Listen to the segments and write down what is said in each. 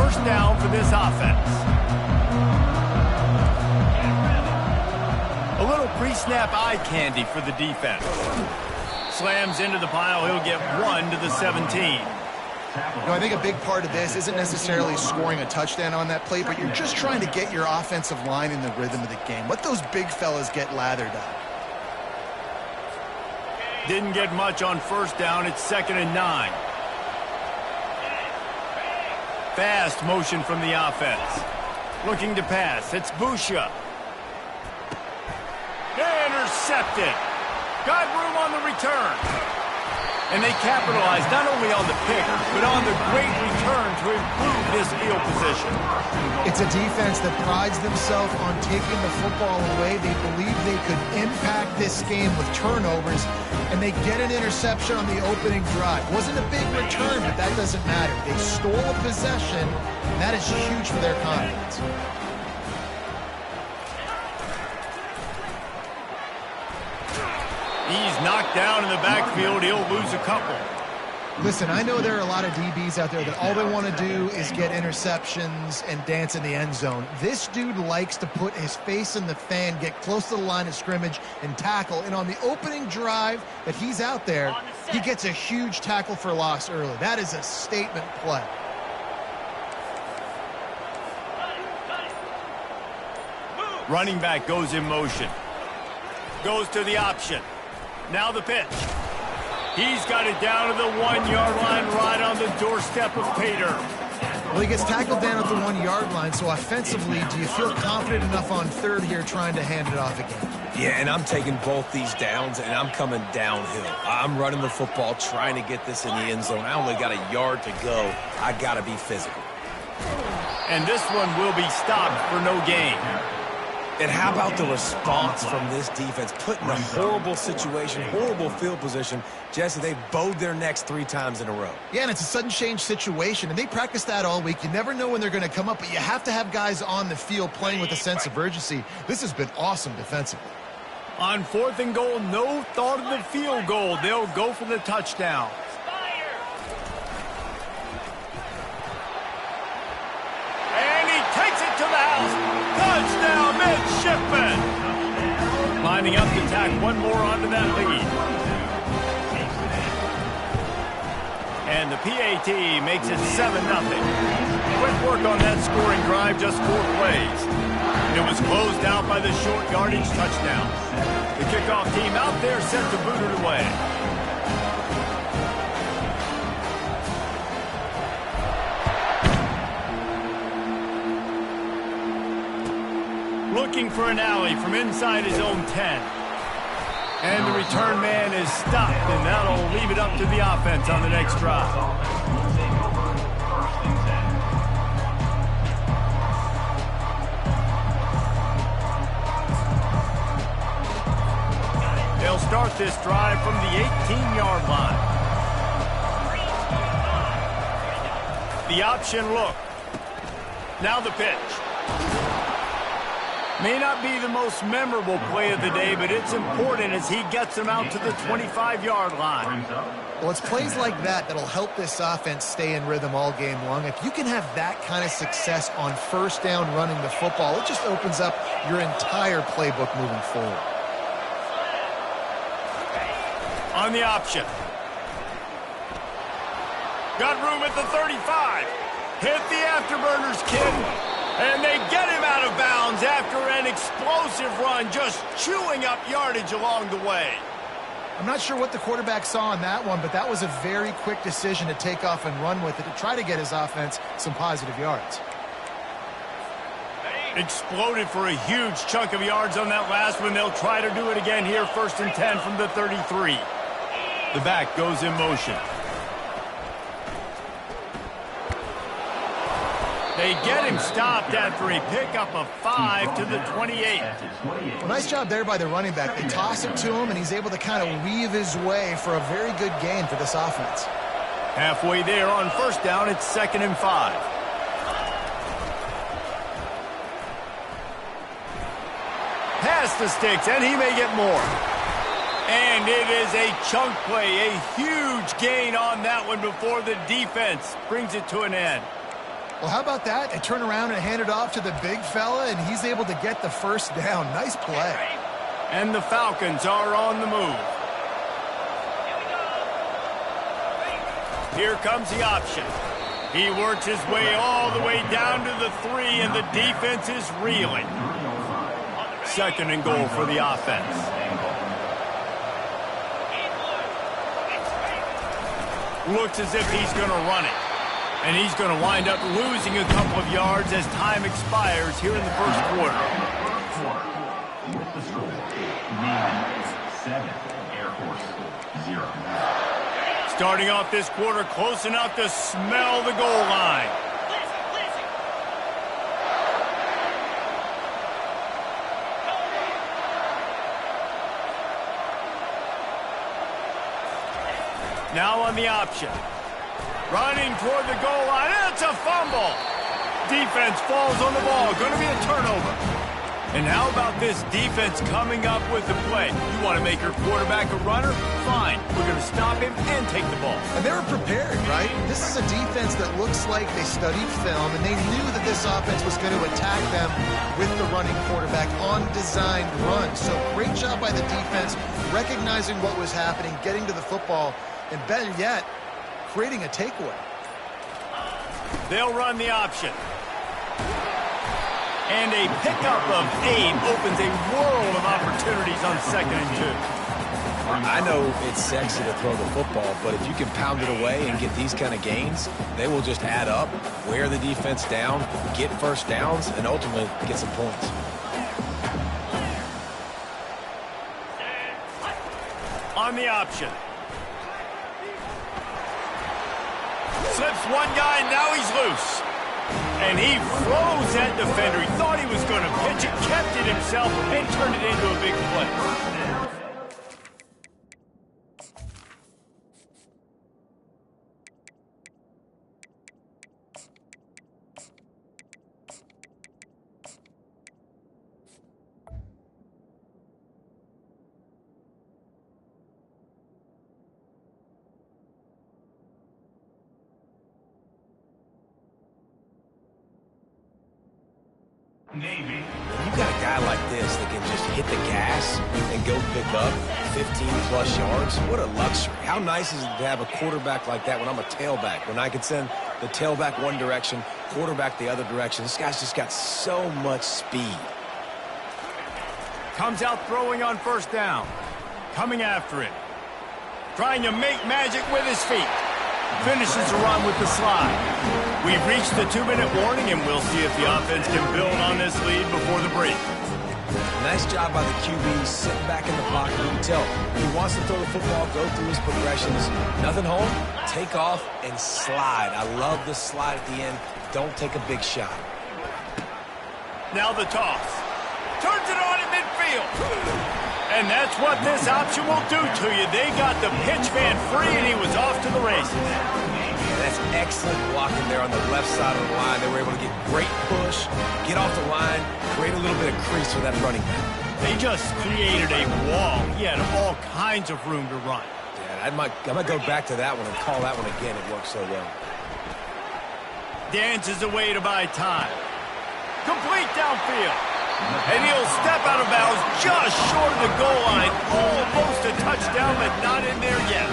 first down for this offense. A little pre-snap eye candy for the defense. Slams into the pile. He'll get 1 to the 17. I think a big part of this isn't necessarily scoring a touchdown on that play, but you're just trying to get your offensive line in the rhythm of the game. Let those big fellas get lathered up. Didn't get much on first down. It's 2nd and 9. Fast motion from the offense. Looking to pass. It's Busha. Intercepted. Got room on the return. And they capitalized not only on the pick, but on the great return to improve this field position. It's a defense that prides themselves on taking the football away. They believe they could impact this game with turnovers, and they get an interception on the opening drive. Wasn't a big return, but that doesn't matter. They stole a possession, and that is huge for their confidence. He's knocked down in the backfield. He'll lose a couple. Listen, I know there are a lot of DBs out there that all they want to do is get interceptions and dance in the end zone. This dude likes to put his face in the fan, get close to the line of scrimmage, and tackle. And on the opening drive that he's out there, he gets a huge tackle for loss early. That is a statement play. Running back goes in motion. Goes to the option. Now the pitch. He's got it down to the 1-yard line, right on the doorstep of Pater. Well, he gets tackled down at the 1-yard line, so offensively, do you feel confident enough on third here trying to hand it off again? Yeah, and I'm taking both these downs, and I'm coming downhill. I'm running the football, trying to get this in the end zone. I only got a yard to go. I got to be physical. And this one will be stopped for no gain. And how about the response from this defense? Put in a horrible situation, horrible field position. Jesse, they bowed their necks 3 times in a row. Yeah, and it's a sudden change situation, and they practice that all week. You never know when they're going to come up, but you have to have guys on the field playing with a sense of urgency. This has been awesome defensively. On 4th and goal, no thought of the field goal. They'll go for the touchdown. And he takes it to the house. Touchdown, midshipman. Lining up to tack one more onto that lead. And the PAT makes it 7-0. Quick work on that scoring drive, just 4 plays. And it was closed out by the short yardage touchdown. The kickoff team out there set to boot it away. Looking for an alley from inside his own 10. And the return man is stopped, and that'll leave it up to the offense on the next drive. They'll start this drive from the 18-yard line. The option look. Now the pitch. May not be the most memorable play of the day, but it's important as he gets them out to the 25-yard line. Well, it's plays like that that'll help this offense stay in rhythm all game long. If you can have that kind of success on first down running the football, it just opens up your entire playbook moving forward. On the option. Got room at the 35. Hit the afterburners, kid. And they get him out of bounds after an explosive run, just chewing up yardage along the way. I'm not sure what the quarterback saw on that one, but that was a very quick decision to take off and run with it to try to get his offense some positive yards. Exploded for a huge chunk of yards on that last one. They'll try to do it again here, 1st and 10 from the 33. The back goes in motion. They get him stopped after a pickup of 5 to the 28. Well, nice job there by the running back. They toss it to him, and he's able to kind of weave his way for a very good gain for this offense. Halfway there on first down, it's 2nd and 5. Past the sticks, and he may get more. And it is a chunk play, a huge gain on that one before the defense brings it to an end. Well, how about that? They turn around and hand it off to the big fella, and he's able to get the first down. Nice play. And the Falcons are on the move. Here comes the option. He works his way all the way down to the 3, and the defense is reeling. 2nd and goal for the offense. Looks as if he's going to run it. And he's going to wind up losing a couple of yards as time expires here in the first quarter. 7, Air Force 0. Starting off this quarter close enough to smell the goal line. Now on the option. Running toward the goal line. It's a fumble. Defense falls on the ball. Going to be a turnover. And how about this defense coming up with the play? You want to make your quarterback a runner? Fine. We're going to stop him and take the ball. And they were prepared, right? This is a defense that looks like they studied film, and they knew that this offense was going to attack them with the running quarterback on designed runs. So great job by the defense, recognizing what was happening, getting to the football, and better yet, creating a takeaway. They'll run the option. And a pickup of 8 opens a world of opportunities on 2nd and 2. I know it's sexy to throw the football, but if you can pound it away and get these kind of gains, they will just add up, wear the defense down, get first downs, and ultimately get some points. On the option. Slips one guy, now he's loose. And he froze that defender. He thought he was going to pitch it, kept it himself, and turned it into a big play. Navy. You got a guy like this that can just hit the gas and go pick up 15-plus yards. What a luxury. How nice is it to have a quarterback like that when I'm a tailback, when I can send the tailback one direction, quarterback the other direction. This guy's just got so much speed. Comes out throwing on 1st down. Coming after it. Trying to make magic with his feet. Finishes the run with the slide. We've reached the 2-minute warning, and we'll see if the offense can build on this lead before the break. Nice job by the QB, sitting back in the pocket. You can tell he wants to throw the football, go through his progressions. Nothing home, take off, and slide. I love the slide at the end. Don't take a big shot. Now the toss. Turns it on in midfield. And that's what this option will do to you. They got the pitch man free, and he was off to the races. That's excellent blocking there on the left side of the line. They were able to get great push, get off the line, create a little bit of crease for that running back. They just created a wall. He had all kinds of room to run. Yeah, I might go back to that one and call that one again. It worked so well. Dances away to buy time. Complete downfield. And he'll step out of bounds just short of the goal line. Almost a touchdown, but not in there yet.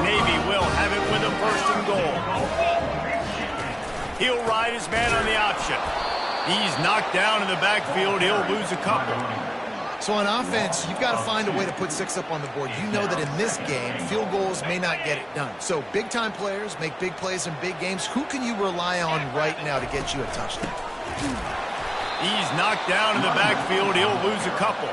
Navy will have it with a 1st and goal. He'll ride his man on the option. He's knocked down in the backfield. He'll lose a couple. So on offense, you've got to find a way to put 6 up on the board. You know that in this game, field goals may not get it done. So big-time players make big plays in big games. Who can you rely on right now to get you a touchdown? He's knocked down in the backfield. He'll lose a couple.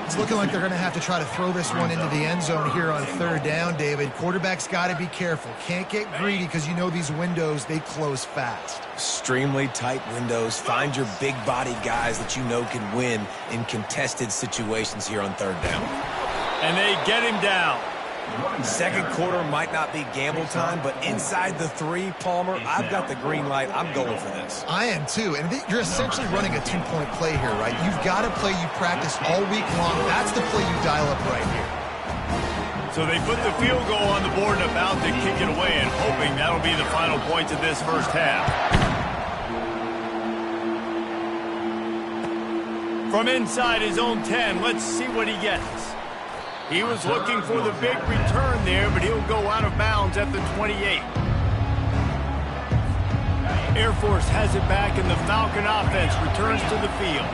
It's looking like they're going to have to try to throw this one into the end zone here on 3rd down, David. Quarterback's got to be careful. Can't get greedy because you know these windows, they close fast. Extremely tight windows. Find your big body guys that you know can win in contested situations here on 3rd down. And they get him down. 2nd quarter might not be gamble time, but inside the 3, Palmer, I've got the green light. I'm going for this. I am too. And you're essentially running a 2-point play here, right? You've got a play you practice all week long. That's the play you dial up right here. So they put the field goal on the board and about to kick it away, and hoping that'll be the final points of this 1st half. From inside his own 10, let's see what he gets. He was looking for the big return there, but he'll go out of bounds at the 28. Air Force has it back, and the Falcon offense returns to the field.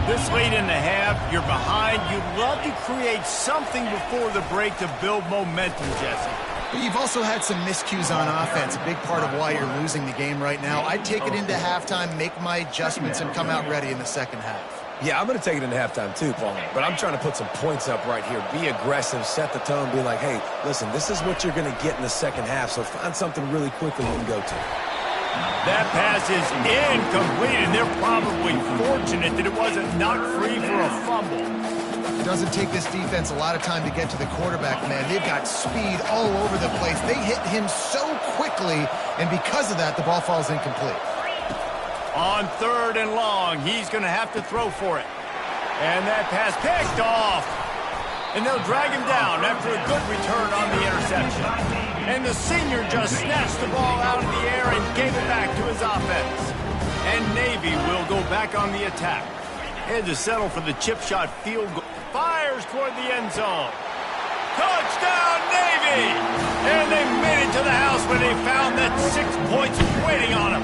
This late in the half, you're behind. You'd love to create something before the break to build momentum, Jesse. But you've also had some miscues on offense, a big part of why you're losing the game right now. I'd take it into halftime, make my adjustments, and come out ready in the second half. Yeah, I'm going to take it into halftime too, Paul. But I'm trying to put some points up right here. Be aggressive, set the tone, be like, hey, listen, this is what you're going to get in the second half, so find something really quickly you can go to. That pass is incomplete, and they're probably fortunate that it wasn't knocked free for a fumble. It doesn't take this defense a lot of time to get to the quarterback, man. They've got speed all over the place. They hit him so quickly, and because of that, the ball falls incomplete. On 3rd and long, he's going to have to throw for it. And that pass picked off. And they'll drag him down after a good return on the interception. And the senior just snatched the ball out of the air and gave it back to his offense. And Navy will go back on the attack. Had to settle for the chip shot field goal. Fires toward the end zone. Touchdown, Navy! And they made it to the house when they found that 6 points waiting on them.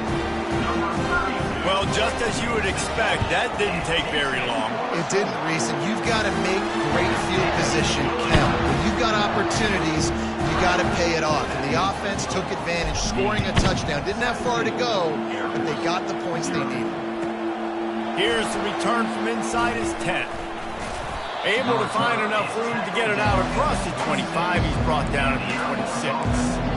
Well, just as you would expect, that didn't take very long. It didn't, Reese, and you've got to make great field position count. When you've got opportunities, you got to pay it off. And the offense took advantage, scoring a touchdown. Didn't have far to go, but they got the points they needed. Here's the return from inside his 10. Able to find enough room to get it out across the 25. He's brought down at the 26.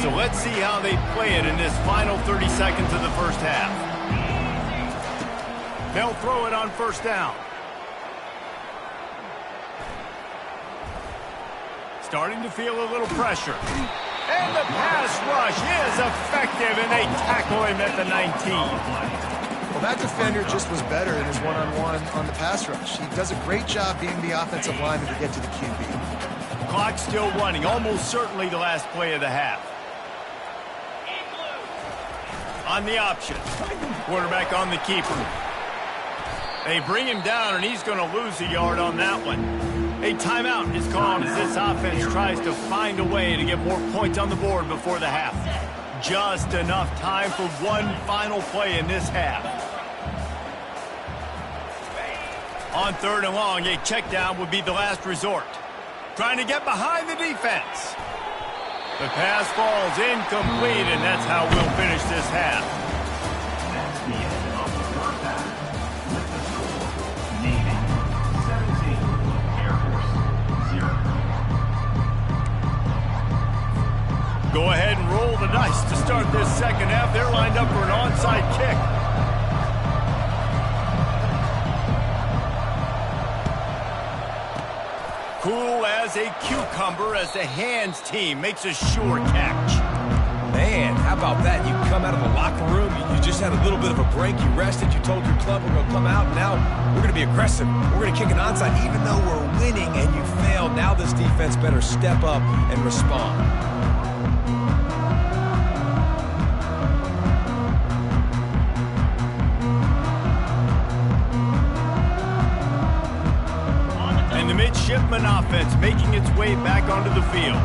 So let's see how they play it in this final 30 seconds of the first half. They'll throw it on 1st down. Starting to feel a little pressure. And the pass rush is effective, and they tackle him at the 19. Well, that defender just was better in his one-on-one on the pass rush. He does a great job being the offensive lineman to get to the QB. Clock still running, almost certainly the last play of the half. On the option. Quarterback on the keeper. They bring him down, and he's going to lose a yard on that one. A timeout is called as this offense tries to find a way to get more points on the board before the half. Just enough time for one final play in this half. On 3rd and long, a check down would be the last resort. Trying to get behind the defense. The pass falls incomplete, and that's how we'll finish this half. That's the end of the first half. With the score, Navy 17, Air Force 0. Go ahead and roll the dice to start this second half. They're lined up for an onside kick. Cool as a cucumber as the hands team makes a sure catch. Man, how about that? You come out of the locker room, you just had a little bit of a break, you rested, you told your club we're going to come out, and now we're going to be aggressive. We're going to kick an onside even though we're winning and you failed. Now this defense better step up and respond. And the midshipman offense making its way back onto the field.